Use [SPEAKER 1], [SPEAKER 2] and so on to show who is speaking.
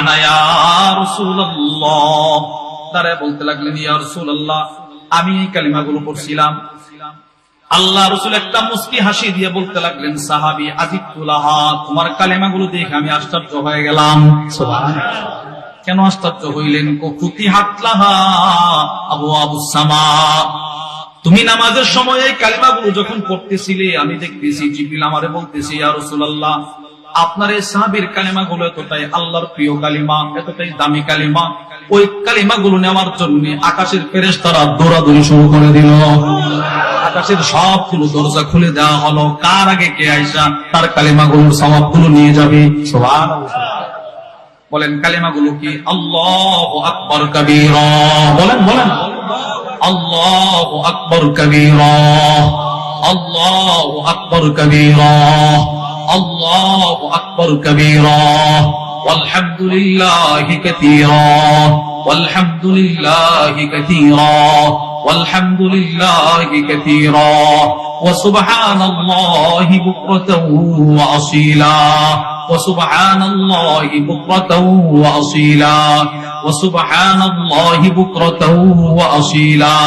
[SPEAKER 1] কানা ইয়া রাসূলুল্লাহ, তারা বলতে লাগলেন ইয়া রাসূলুল্লাহ আমি এই কালিমাগুলো পড়ছিলাম। আল্লাহ রাসূল একটা মুস্কি হাসি দিয়ে বলতে লাগলেন সাহাবী আজিবতুলাহা, তোমার কালিমাগুলো দেখে আমি আশ্চর্য হয়ে গেলাম। সুবহানাল্লাহ। কেন আশ্চর্য হইলেন? ফুতিহাত লাহা আবওয়াবুস সামা, তুমি নামাজের সময় এই কালিমাগুলো যখন পড়তেছিলে আমি দেখতেছি জিবরিল আমারে বলতেছে ইয়া রাসূলুল্লাহ আপনার এই সাহাবীর কালিমাগুলো এতটাই আল্লাহর প্রিয় কালিমা, এতটাই দামি কালিমা, ওই কালিমাগুলো নেওয়ার জন্য আকাশের ফেরেশতারা দৌড়াদৌড়ি শুরু করে দিল। আকাশের সবগুলো দরজা খুলে দেওয়া হলো, কার আগে কে আইসা তার কালিমাগুলোর সওয়াবগুলো নিয়ে যাবে। সুবহানাল্লাহ। বলেন কালিমাগুলো কি? আল্লাহু আকবার কাবীরা, বলেন বলেন আল্লাহু আকবার কাবীরা, আল্লাহু আকবার কাবীরা, আল্লাহু আকবার কাবীরা, ওয়ালহামদুলিল্লাহি কাসীরা, ওয়ালহামদুলিল্লাহি কাসীরা, ওয়ালহামদুলিল্লাহি কাসীরা, ওয়া সুবহানাল্লাহি বুকরাতাও ওয়া আসীলা, وسبحان الله بكرة وأصيلا وسبحان الله بكرة وأصيلا।